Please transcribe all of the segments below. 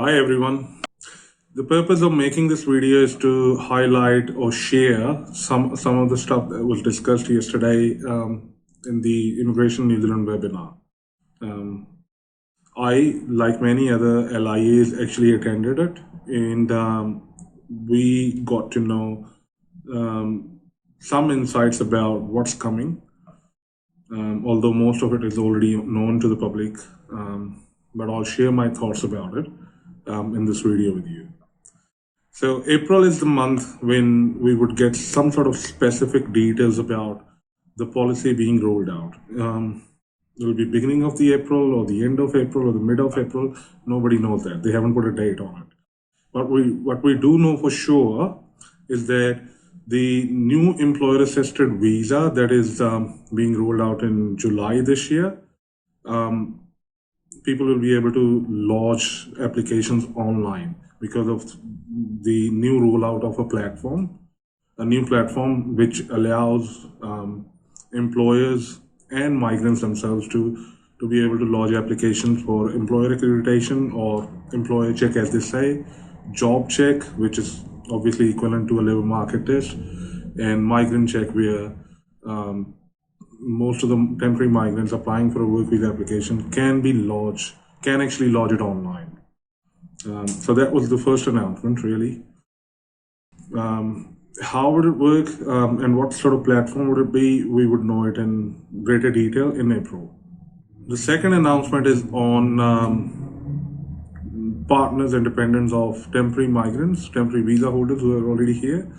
Hi everyone. The purpose of making this video is to highlight or share some of the stuff that was discussed yesterday in the Immigration New Zealand webinar. I, like many other LIAs, actually attended it, and we got to know some insights about what's coming. Although most of it is already known to the public, but I'll share my thoughts about it in this video with you. So April is the month when we would get some sort of specific details about the policy being rolled out. It will be beginning of the April or the end of April or the mid of April. Nobody knows that. They haven't put a date on it. But what we do know for sure is that the new employer-assisted visa that is being rolled out in July this year, people will be able to lodge applications online because of the new rollout of a new platform which allows employers and migrants themselves to be able to lodge applications for employer accreditation or employer check, as they say, job check, which is obviously equivalent to a labor market test, and migrant check, where most of the temporary migrants applying for a work visa application can actually lodge it online. So that was the first announcement, really. How would it work and what sort of platform would it be? We would know it in greater detail in April. The second announcement is on partners and dependents of temporary migrants, temporary visa holders who are already here.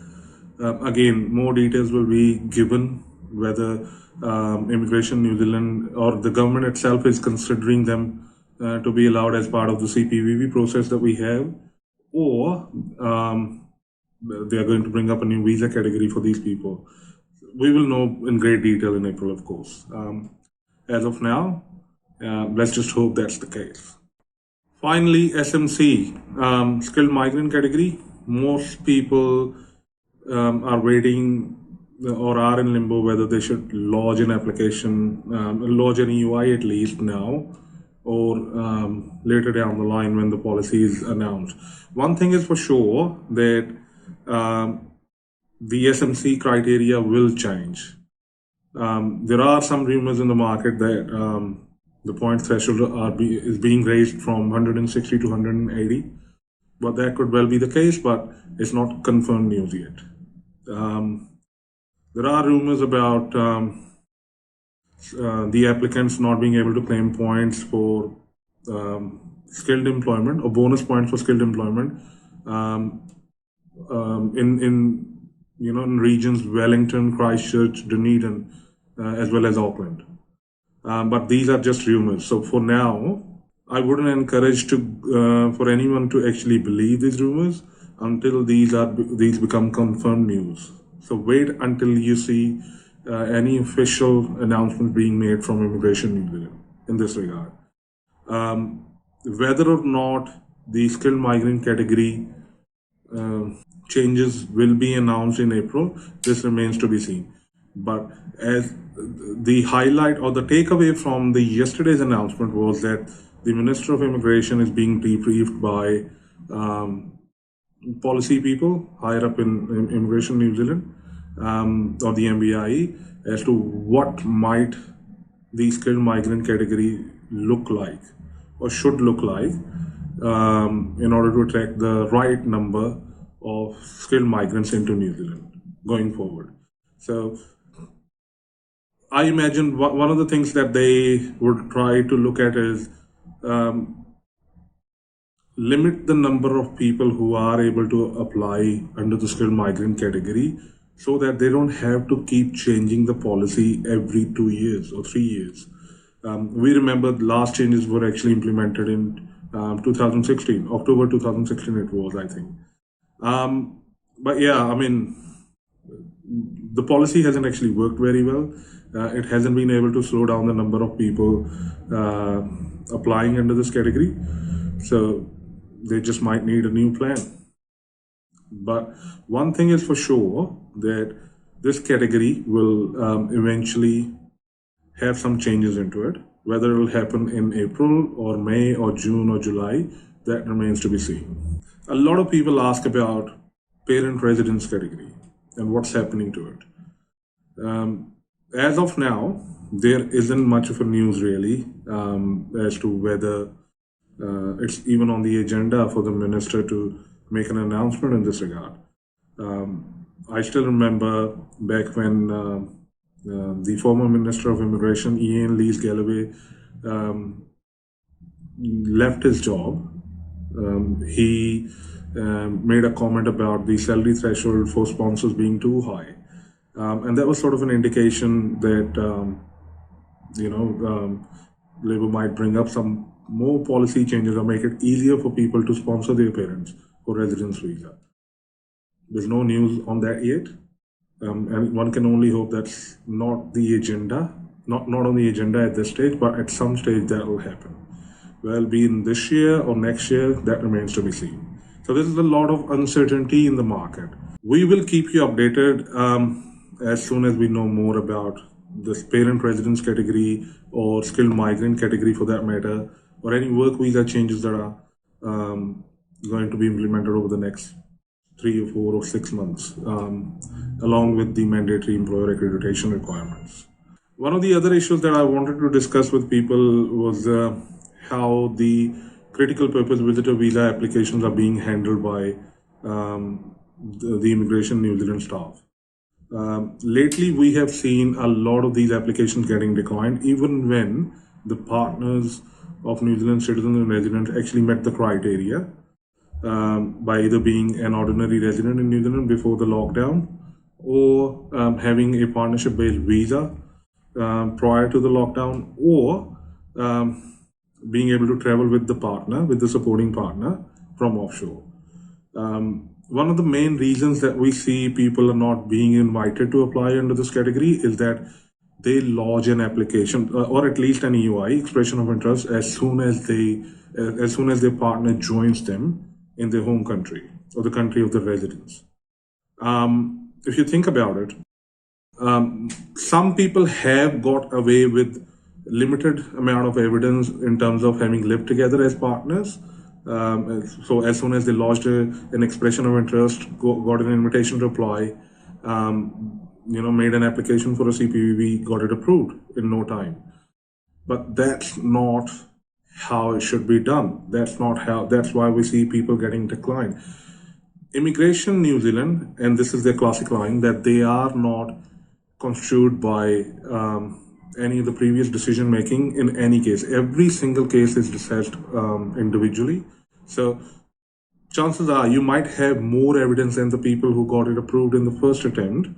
Again, more details will be given whether Immigration New Zealand or the government itself is considering them to be allowed as part of the CPVV process that we have, or they are going to bring up a new visa category for these people. We will know in great detail in April, of course. As of now, let's just hope that's the case. Finally, SMC, skilled migrant category. Most people are waiting or are in limbo whether they should lodge an application, lodge an EUI at least now, or later down the line when the policy is announced. One thing is for sure that the SMC criteria will change. There are some rumors in the market that the point threshold is being raised from 160 to 180, but that could well be the case, but it's not confirmed news yet. There are rumors about the applicants not being able to claim points for skilled employment or bonus points for skilled employment in regions Wellington, Christchurch, Dunedin, as well as Auckland. But these are just rumors. So for now, I wouldn't encourage for anyone to actually believe these rumors until these become confirmed news. So wait until you see any official announcement being made from Immigration New Zealand in this regard. Whether or not the skilled migrant category changes will be announced in April, this remains to be seen. But as the highlight or the takeaway from the yesterday's announcement was that the Minister of Immigration is being debriefed by policy people higher up in Immigration New Zealand or the MBIE as to what might the skilled migrant category look like or should look like in order to attract the right number of skilled migrants into New Zealand going forward. So I imagine one of the things that they would try to look at is limit the number of people who are able to apply under the skilled migrant category so that they don't have to keep changing the policy every 2 years or 3 years. We remember the last changes were actually implemented in 2016, October 2016 it was, I think. But yeah, I mean, the policy hasn't actually worked very well. It hasn't been able to slow down the number of people applying under this category. So they just might need a new plan. But one thing is for sure that this category will eventually have some changes into it. Whether it will happen in April or May or June or July, that remains to be seen. A lot of people ask about parent residence category and what's happening to it. As of now, there isn't much of a news really as to whether it's even on the agenda for the minister to make an announcement in this regard. I still remember back when the former Minister of Immigration, Ian Lees-Galloway, left his job. He made a comment about the salary threshold for sponsors being too high. And that was sort of an indication that, Labour might bring up some more policy changes or make it easier for people to sponsor their parents for residence visa. There's no news on that yet. And one can only hope that's not the agenda, not on the agenda at this stage, but at some stage that will happen. Well, be in this year or next year, that remains to be seen. So there's a lot of uncertainty in the market. We will keep you updated as soon as we know more about this parent residence category or skilled migrant category for that matter, or any work visa changes that are going to be implemented over the next 3 or 4 or 6 months, along with the mandatory employer accreditation requirements. One of the other issues that I wanted to discuss with people was how the critical purpose visitor visa applications are being handled by the Immigration New Zealand staff. Lately, we have seen a lot of these applications getting declined, even when the partners of New Zealand citizens and residents actually met the criteria by either being an ordinary resident in New Zealand before the lockdown or having a partnership-based visa prior to the lockdown, or being able to travel with the partner, with the supporting partner from offshore. One of the main reasons that we see people are not being invited to apply under this category is that they lodge an application or at least an EOI, expression of interest, as soon as their partner joins them in their home country or the country of their residence. If you think about it, some people have got away with limited amount of evidence in terms of having lived together as partners. So as soon as they lodged an expression of interest, got an invitation to apply, made an application for a CPVV, got it approved in no time. But that's not how it should be done. That's why we see people getting declined. Immigration New Zealand, and this is their classic line, that they are not construed by any of the previous decision making in any case. Every single case is assessed individually. So chances are you might have more evidence than the people who got it approved in the first attempt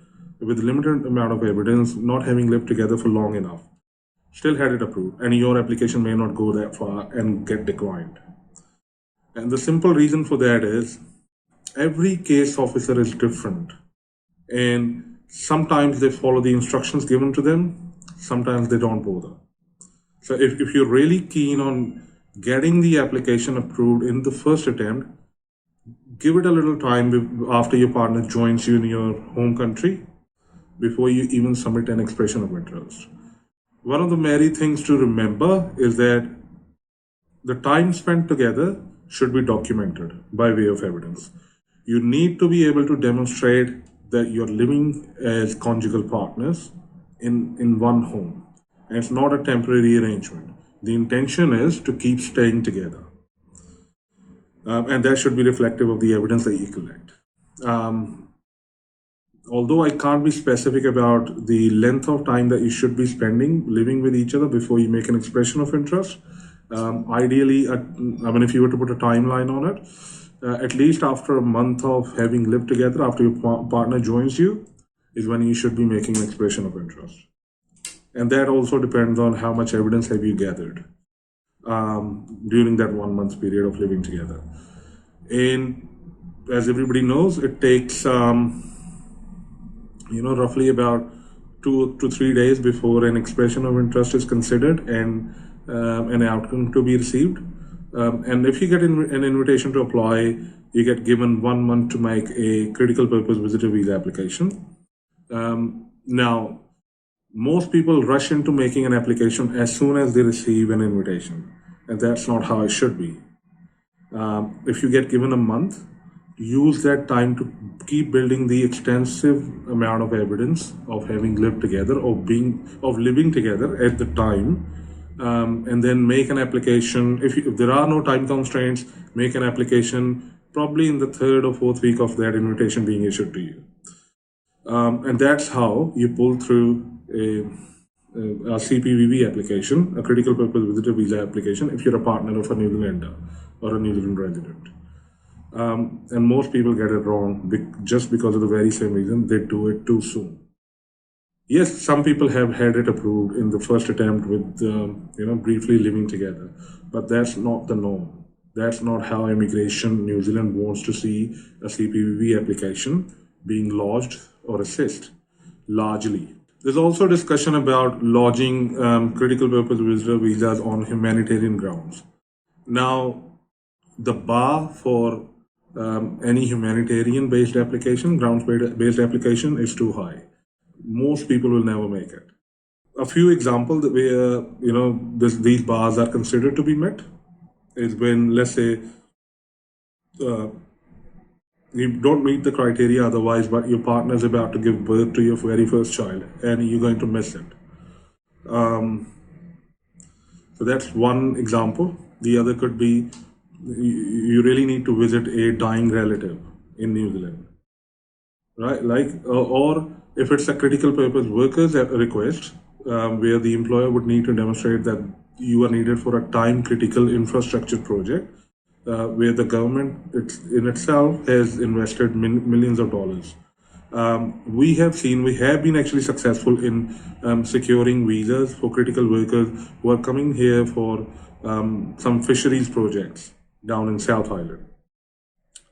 with limited amount of evidence, not having lived together for long enough, still had it approved, and your application may not go that far and get declined. And the simple reason for that is every case officer is different, and sometimes they follow the instructions given to them, sometimes they don't bother. So if you're really keen on getting the application approved in the first attempt, give it a little time after your partner joins you in your home country before you even submit an expression of interest. One of the merry things to remember is that the time spent together should be documented by way of evidence. You need to be able to demonstrate that you're living as conjugal partners in one home. And it's not a temporary arrangement. The intention is to keep staying together. And that should be reflective of the evidence that you collect. Although I can't be specific about the length of time that you should be spending living with each other before you make an expression of interest, ideally, if you were to put a timeline on it, at least after a month of having lived together, after your partner joins you, is when you should be making an expression of interest. And that also depends on how much evidence have you gathered during that 1 month period of living together. And as everybody knows, it takes roughly about 2 to 3 days before an expression of interest is considered and an outcome to be received. And if you get an invitation to apply, you get given 1 month to make a critical purpose visitor visa application. Now, most people rush into making an application as soon as they receive an invitation, and that's not how it should be. If you get given a month, use that time to keep building the extensive amount of evidence of having lived together, of living together at the time, and then make an application. If there are no time constraints, make an application probably in the third or fourth week of that invitation being issued to you. And that's how you pull through a CPVV application, a critical purpose visitor visa application, if you're a partner of a New Zealander or a New Zealand resident. And most people get it wrong just because of the very same reason, they do it too soon. Yes, some people have had it approved in the first attempt with, briefly living together, but that's not the norm. That's not how Immigration New Zealand wants to see a CPVV application being lodged or assessed, largely. There's also discussion about lodging critical purpose visitor visas on humanitarian grounds. Now, the bar for any humanitarian based application, grounds based application, is too high. Most people will never make it. A few examples where these bars are considered to be met is when, let's say, you don't meet the criteria otherwise, but your partner is about to give birth to your very first child and you're going to miss it. So that's one example. The other could be you really need to visit a dying relative in New Zealand, right? Or if it's a critical purpose workers request, where the employer would need to demonstrate that you are needed for a time critical infrastructure project, where the government in itself has invested millions of dollars. We have been actually successful in securing visas for critical workers who are coming here for some fisheries projects down in South Island.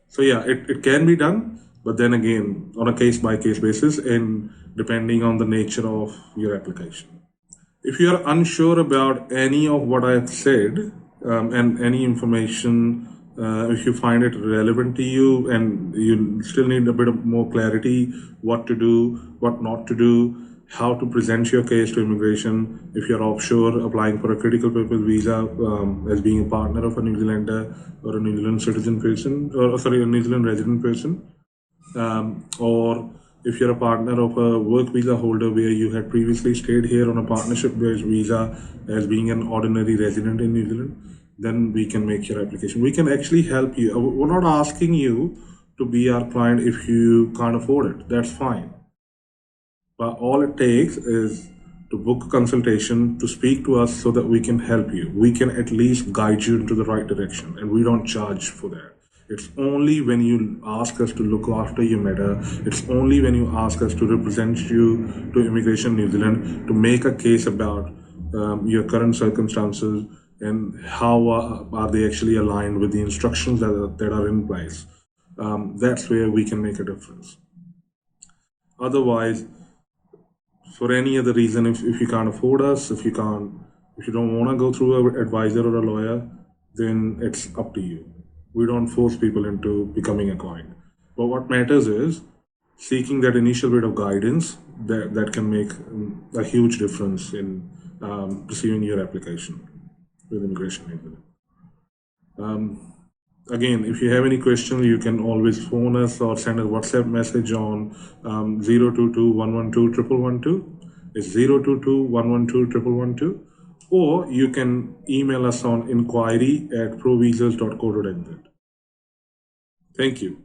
So yeah, it can be done, but then again, on a case by case basis and depending on the nature of your application. If you are unsure about any of what I have said and any information, if you find it relevant to you and you still need a bit of more clarity, what to do, what not to do, how to present your case to immigration, if you're offshore applying for a critical purpose visa as being a partner of a New Zealander or a New Zealand citizen person, or sorry, a New Zealand resident person, or if you're a partner of a work visa holder where you had previously stayed here on a partnership-based visa as being an ordinary resident in New Zealand, then we can make your application. We can actually help you. We're not asking you to be our client if you can't afford it. That's fine. But all it takes is to book a consultation, to speak to us so that we can help you. We can at least guide you into the right direction, and we don't charge for that. It's only when you ask us to look after your matter, it's only when you ask us to represent you to Immigration New Zealand to make a case about your current circumstances and how are they actually aligned with the instructions that are in place. That's where we can make a difference. Otherwise, for any other reason, if you can't afford us, if you don't want to go through an advisor or a lawyer, then it's up to you. We don't force people into becoming a client. But what matters is seeking that initial bit of guidance that can make a huge difference in receiving your application with Immigration New Zealand. Again, if you have any questions, you can always phone us or send a WhatsApp message on 022 112 112. It's 022 112 112. Or you can email us on inquiry@provisas.co.nz. Thank you.